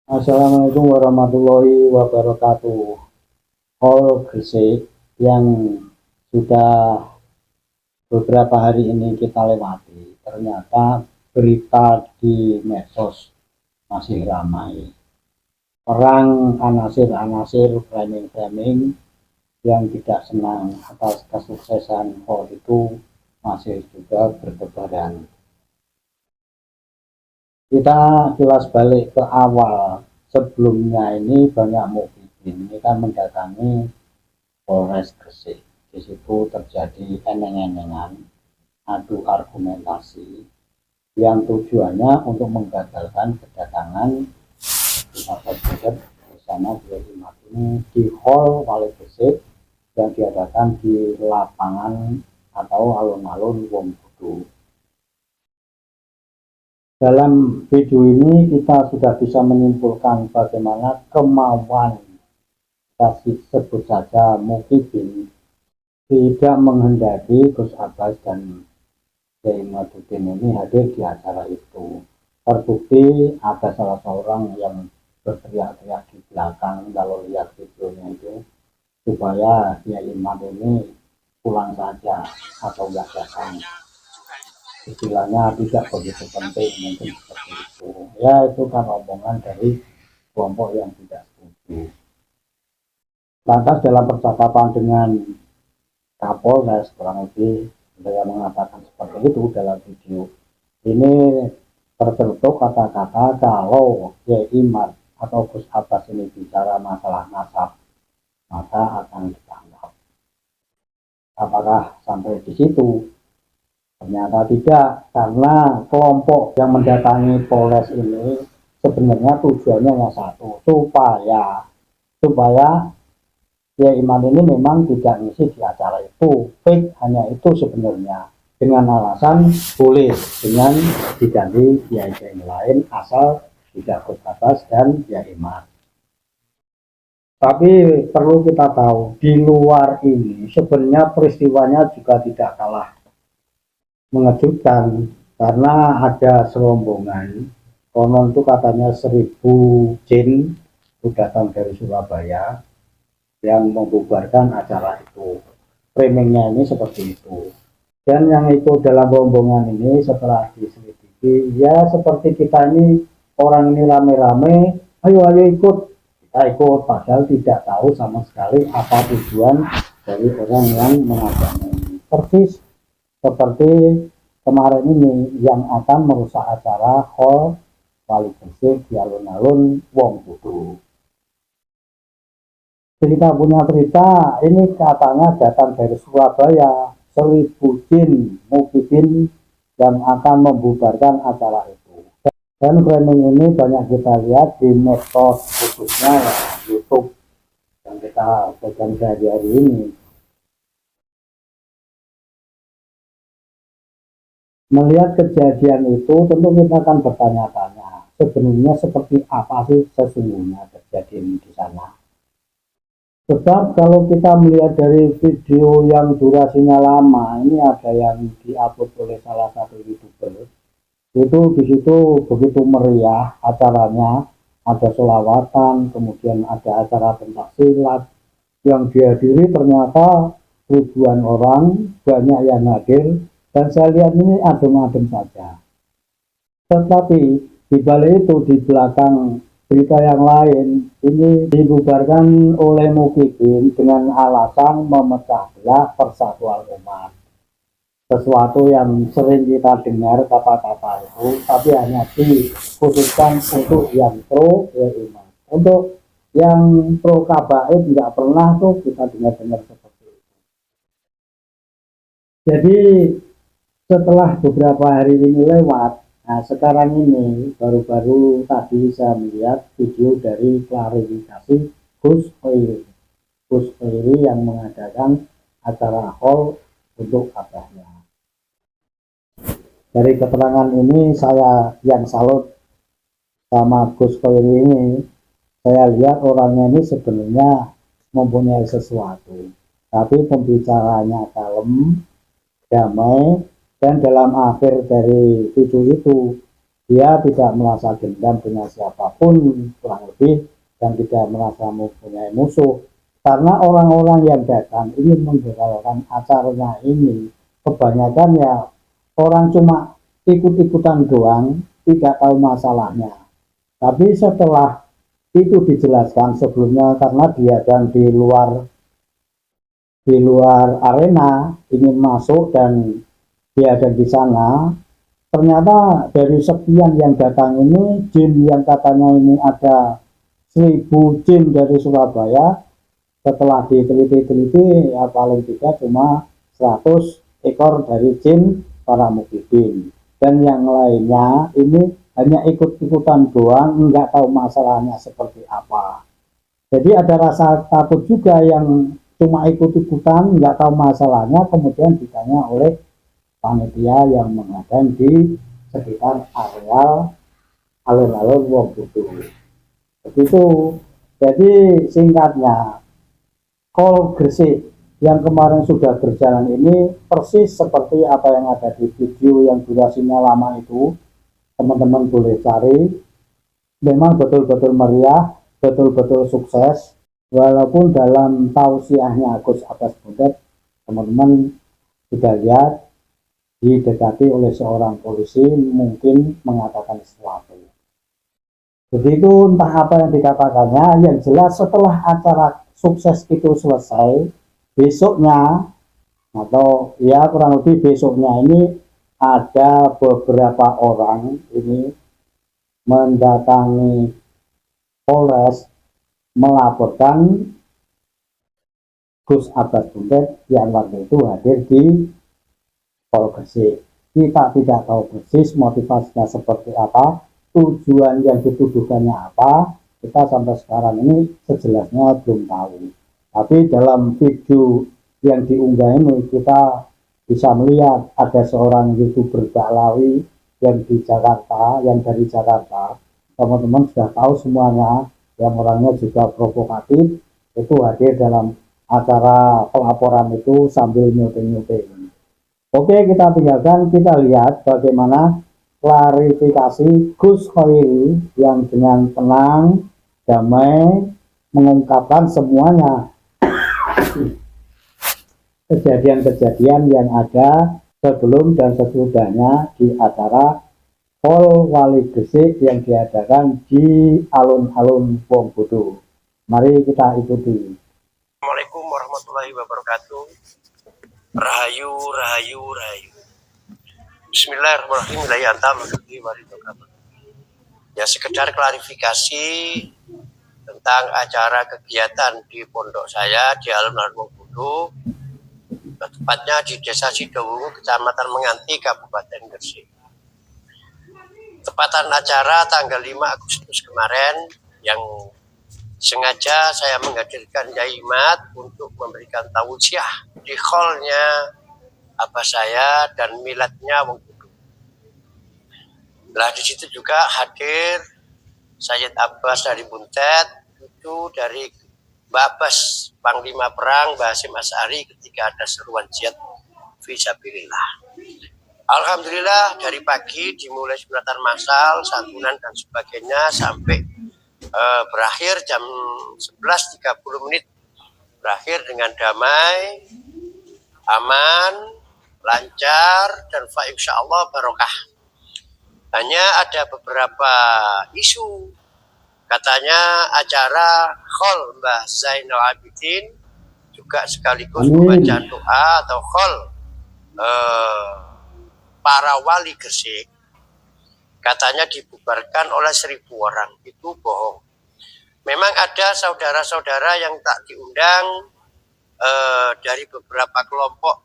Assalamualaikum warahmatullahi wabarakatuh. Hall Gresik yang sudah beberapa hari ini kita lewati, ternyata berita di medsos masih ramai. Perang anasir-anasir framing-framing yang tidak senang atas kesuksesan hall itu masih juga bertebaran. Kita kilas balik ke awal. Sebelumnya ini banyak mukmin ini kan mendatangi Polres Gresik. Di situ terjadi eneng-enengan, adu argumentasi yang tujuannya untuk menggagalkan kedatangan sahabat-sahabat bersama dua umat ini di Hall Wali Gresik yang diadakan di lapangan atau alun-alun Wong Kudu. Dalam video ini kita sudah bisa menyimpulkan bagaimana kemauan, kita sebut saja Mukibin, tidak menghendaki Gus Abbas dan Kiai Madudin ini hadir di acara itu. Terbukti ada salah seorang yang berteriak-teriak di belakang kalau lihat videonya itu, supaya Kiai Imam ini pulang saja atau nggak datang. Istilahnya tidak begitu penting, mungkin seperti itu ya. Itu kan omongan dari kelompok yang tidak setuju. Lantas dalam percakapan dengan Kapolres kurang lebih saya mengatakan seperti itu dalam video ini, tercetuk kata-kata kalau Kiai Imam atau Gus Abbas ini bicara masalah nasab maka akan ditangkap. Apakah sampai di situ? Ternyata tidak, karena kelompok yang mendatangi Polres ini sebenarnya tujuannya hanya satu, supaya ya Imam ini memang tidak ngisi di acara itu, fake hanya itu sebenarnya, dengan alasan boleh dengan diganti kiai lain asal tidak Gus Abbas dan ya Imam. Tapi perlu kita tahu di luar ini sebenarnya peristiwanya juga tidak kalah mengejutkan, karena ada serombongan konon itu katanya 1000 jin itu datang dari Surabaya yang membubarkan acara itu. Framingnya ini seperti itu, dan yang ikut dalam rombongan ini setelah diselidiki ya seperti kita ini, orang ini rame-rame ayo ikut, kita ikut padahal tidak tahu sama sekali apa tujuan dari orang yang mengajak ini. Persis seperti kemarin ini yang akan merusak acara Hall Wali Gresik di alun-alun Wong Kudu. Cerita punya cerita ini katanya datang dari Surabaya, 1000 jin Mukibin yang akan membubarkan acara itu. Dan framing ini banyak kita lihat di medsos, khususnya YouTube yang kita pegang sehari-hari ini. Melihat kejadian itu tentu kita akan bertanya-tanya sebenarnya seperti apa sih sesungguhnya kejadian di sana. Sebab kalau kita melihat dari video yang durasinya lama, ini ada yang diupload oleh salah satu YouTuber, itu di situ begitu meriah acaranya, ada sholawatan, kemudian ada acara pentas silat yang dihadiri ternyata ribuan orang, banyak yang hadir. Dan saya lihat ini adem-adem saja. Tetapi di balik itu, di belakang berita yang lain, ini dibubarkan oleh Mukibin dengan alasan memecah belah persatuan umat. Sesuatu yang sering kita dengar kata-kata itu, tapi hanya dikhususkan untuk yang pro ya iman. Untuk yang pro kabaib tidak pernah tuh kita dengar-dengar seperti itu. Jadi setelah beberapa hari ini lewat, nah sekarang ini baru-baru tadi saya melihat video dari klarifikasi Gus Khairi yang mengadakan acara hall untuk abahnya. Dari keterangan ini saya yang salut sama Gus Khairi ini, saya lihat orangnya ini sebenarnya mempunyai sesuatu, tapi pembicaranya kalem, damai, dan dalam akhir dari video itu dia tidak merasa dendam dengan siapapun kurang lebih, dan tidak merasa mempunyai musuh, karena orang-orang yang datang ingin menggerakkan acaranya ini kebanyakan ya orang cuma ikut-ikutan doang, tidak tahu masalahnya. Tapi setelah itu dijelaskan sebelumnya, karena dia dan di luar arena ingin masuk dan dia ada di sana, ternyata dari sekian yang datang ini, jin yang katanya ini ada 1000 jin dari Surabaya, setelah diteliti-teliti ya paling tidak cuma 100 ekor dari jin para mukidin, dan yang lainnya ini hanya ikut-ikutan doang, nggak tahu masalahnya seperti apa. Jadi ada rasa takut juga yang cuma ikut-ikutan, nggak tahu masalahnya, kemudian ditanya oleh panitia yang mengadakan di sekitar areal alun-alun Wong Budu. Begitu. Jadi singkatnya, Kol Gresik yang kemarin sudah berjalan ini persis seperti apa yang ada di video yang durasinya lama itu. Teman-teman boleh cari. Memang betul-betul meriah, betul-betul sukses. Walaupun dalam tausiahnya Gus Abbas Buntet, teman-teman sudah lihat didekati oleh seorang polisi mungkin mengatakan sesuatu. Begitu, entah apa yang dikatakannya, yang jelas setelah acara sukses itu selesai, besoknya atau ya kurang lebih besoknya ini ada beberapa orang ini mendatangi Polres melaporkan Gus Abbas Buntet yang waktu itu hadir di Polgresik. Kita tidak tahu persis motivasinya seperti apa, tujuan yang dituduhkannya apa, kita sampai sekarang ini sejelasnya belum tahu. Tapi dalam video yang diunggah ini kita bisa melihat ada seorang YouTuber Baklawi yang di Jakarta, yang dari Jakarta. Teman-teman sudah tahu semuanya, yang orangnya juga provokatif, itu hadir dalam acara pelaporan itu sambil nyuting-nyuting. Oke, kita tinggalkan, kita lihat bagaimana klarifikasi Gus Khoiri yang dengan tenang, damai, mengungkapkan semuanya kejadian-kejadian yang ada sebelum dan sesudahnya di acara Pol Wali Gresik yang diadakan di alun-alun Wong Budu. Mari kita ikuti. Assalamualaikum warahmatullahi wabarakatuh. Rahayu, rahayu, rahayu. Bismillahirrahmanirrahim. Ya, sekedar klarifikasi tentang acara kegiatan di pondok saya di alun-alun Wong Budu, tepatnya di Desa Sidowungu, Kecamatan Menganti, Kabupaten Gresik. Tepatan acara tanggal 5 Agustus kemarin yang sengaja saya menghadirkan Yai Mat untuk memberikan tausiah di hallnya abah saya dan miladnya Wong Budu. Nah, di situ juga hadir Sayyid Abbas dari Buntet, itu dari Mbak Abbas, Panglima Perang Mbak Hasyim Asy'ari ketika ada seruan jihad fisabilillah. Alhamdulillah dari pagi dimulai sunatan massal, santunan dan sebagainya sampai berakhir jam 11.30, berakhir dengan damai, aman, lancar, dan insya Allah barokah. Hanya ada beberapa isu, katanya acara khol Mbah Zainal Abidin juga sekaligus membaca doa atau khol para wali Gresik, katanya dibubarkan oleh 1000 orang. Itu bohong. Memang ada saudara-saudara yang tak diundang dari beberapa kelompok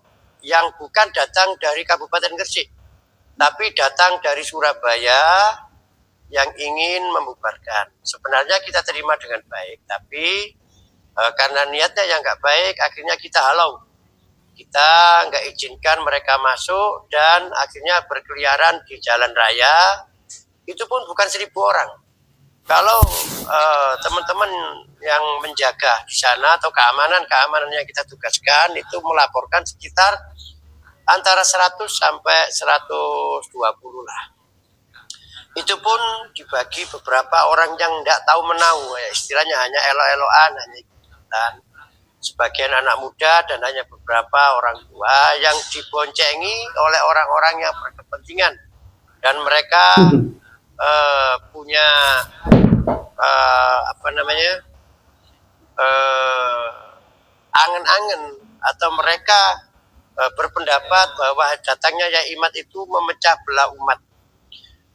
yang bukan datang dari Kabupaten Gresik, tapi datang dari Surabaya yang ingin membubarkan. Sebenarnya kita terima dengan baik, tapi karena niatnya yang nggak baik, akhirnya kita halau. Kita nggak izinkan mereka masuk dan akhirnya berkeliaran di jalan raya. Itu pun bukan 1000 orang. Kalau teman-teman yang menjaga di sana atau keamanan yang kita tugaskan itu melaporkan sekitar antara 100 sampai 120 lah. Itu pun dibagi beberapa orang yang tidak tahu menau, ya istilahnya hanya elok-elokan, hanya ikutan. Sebagian anak muda dan hanya beberapa orang tua yang diboncengi oleh orang-orang yang berkepentingan, dan mereka punya angen-angen, atau mereka berpendapat bahwa datangnya Yai Imad itu memecah belah umat.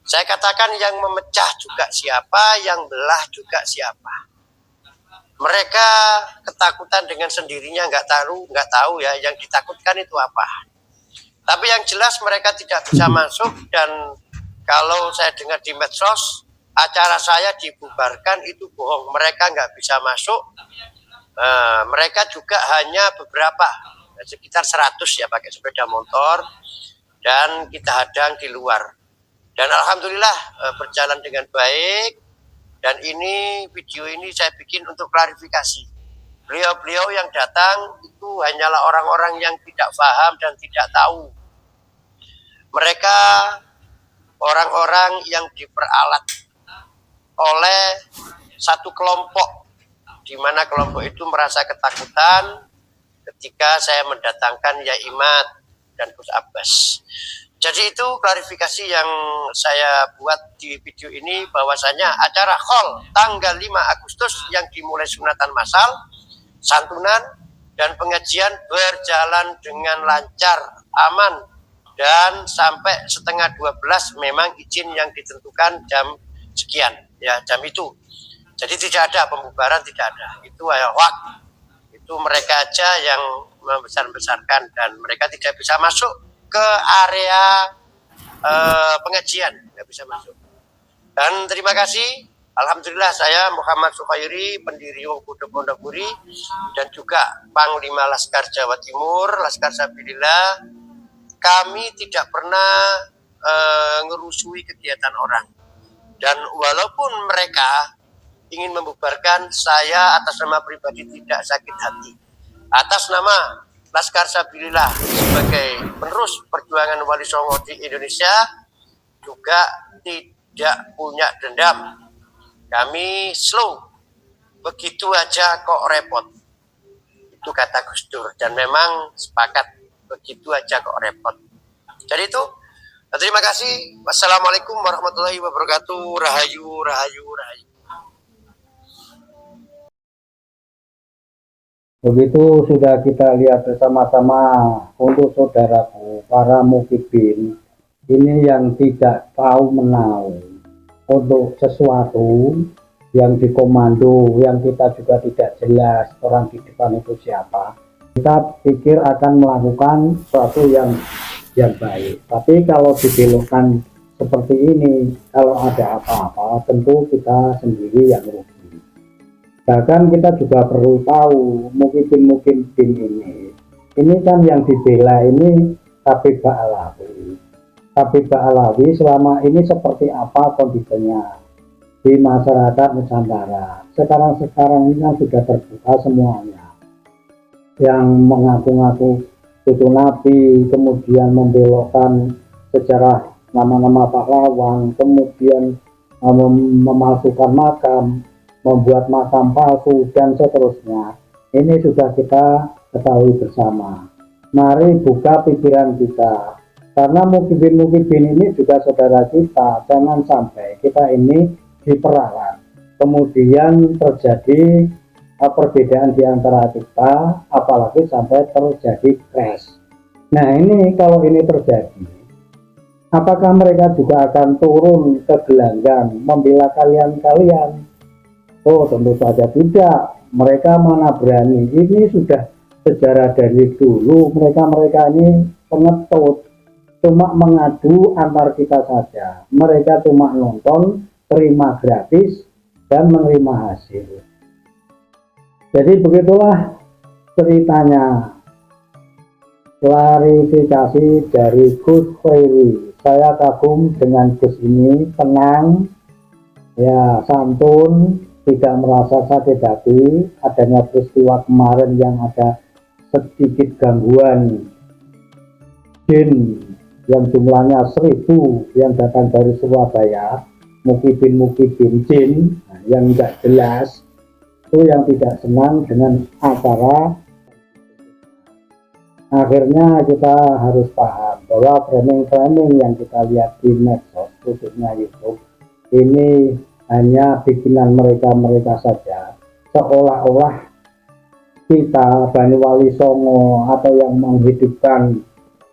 Saya katakan yang memecah juga siapa, yang belah juga siapa. Mereka ketakutan dengan sendirinya, nggak tahu ya yang ditakutkan itu apa. Tapi yang jelas mereka tidak bisa masuk, dan kalau saya dengar di medsos acara saya dibubarkan itu bohong. Mereka nggak bisa masuk. Mereka juga hanya beberapa, sekitar 100 ya, pakai sepeda motor, dan kita hadang di luar. Dan alhamdulillah berjalan dengan baik. Dan ini video ini saya bikin untuk klarifikasi. Beliau-beliau yang datang itu hanyalah orang-orang yang tidak paham dan tidak tahu. Mereka orang-orang yang diperalat oleh satu kelompok, di mana kelompok itu merasa ketakutan ketika saya mendatangkan Yai Imad dan Gus Abbas. Jadi itu klarifikasi yang saya buat di video ini, bahwasanya acara Khol tanggal 5 Agustus yang dimulai sunatan massal, santunan, dan pengajian berjalan dengan lancar, aman, dan sampai setengah 12 memang izin yang ditentukan jam sekian, ya jam itu. Jadi tidak ada pembubaran, tidak ada. Itu hoax. Itu mereka aja yang membesar-besarkan, dan mereka tidak bisa masuk ke area pengajian, nggak bisa masuk. Dan terima kasih, alhamdulillah saya Muhammad Sukhairi, pendiri Wong Kudo Pondokuri, dan juga Panglima Laskar Jawa Timur, Laskar Sabilillah, kami tidak pernah ngerusui kegiatan orang. Dan walaupun mereka ingin membubarkan, saya atas nama pribadi tidak sakit hati. Atas nama Laskar Sabilillah sebagai penerus perjuangan Wali Songo di Indonesia juga tidak punya dendam. Kami slow, begitu aja kok repot. Itu kata Gus Dur, dan memang sepakat, begitu aja kok repot. Jadi itu, terima kasih. Wassalamualaikum warahmatullahi wabarakatuh. Rahayu, rahayu, rahayu. Begitu sudah kita lihat bersama-sama untuk saudaraku, para mukibin ini yang tidak tahu menau untuk sesuatu yang dikomando, yang kita juga tidak jelas orang di depan itu siapa. Kita pikir akan melakukan sesuatu yang baik. Tapi kalau dibelokkan seperti ini, kalau ada apa-apa tentu kita sendiri yang rugi. Bahkan kita juga perlu tahu mungkin ini kan yang dibela ini Habib Ba'alawi. Habib Ba'alawi selama ini seperti apa kondisinya di masyarakat Nusantara. Sekarang ini kan sudah terbuka semuanya. Yang mengaku-ngaku itu nabi, kemudian membelokkan sejarah nama-nama pahlawan, kemudian memasukkan makam, membuat makam palsu, dan seterusnya. Ini sudah kita ketahui bersama. Mari buka pikiran kita, karena mukibin ini juga saudara kita. Jangan sampai kita ini diperalat, kemudian terjadi perbedaan di antara kita, apalagi sampai terjadi crash. Nah ini kalau ini terjadi, apakah mereka juga akan turun ke gelanggang membela kalian? Oh tentu saja tidak. Mereka mana berani. Ini sudah sejarah dari dulu. Mereka ini pengetut, cuma mengadu antar kita saja. Mereka cuma nonton, terima gratis, dan menerima hasil. Jadi begitulah ceritanya. Klarifikasi dari Gus Khairi. Saya kagum dengan Gus ini, tenang, ya santun, tidak merasa sakit hati. Adanya peristiwa kemarin yang ada sedikit gangguan jin yang jumlahnya 1000 yang datang dari Surabaya, mukibin jin yang tidak jelas, itu yang tidak senang dengan acara. Akhirnya kita harus paham bahwa framing-framing yang kita lihat di medsos, khususnya YouTube, ini hanya bikinan mereka saja, seolah-olah kita Bani Wali Songo atau yang menghidupkan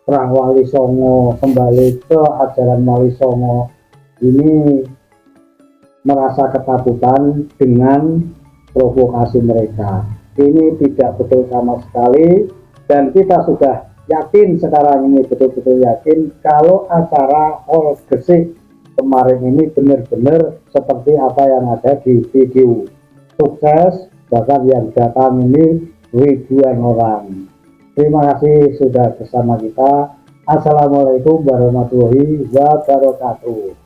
Prah Wali Songo kembali ke ajaran Wali Songo ini merasa ketakutan dengan provokasi mereka. Ini tidak betul sama sekali, dan kita sudah yakin sekarang ini, betul-betul yakin kalau acara Hall Gresik kemarin ini benar-benar seperti apa yang ada di video. Sukses, bahkan yang datang ini ribuan orang. Terima kasih sudah bersama kita. Assalamualaikum warahmatullahi wabarakatuh.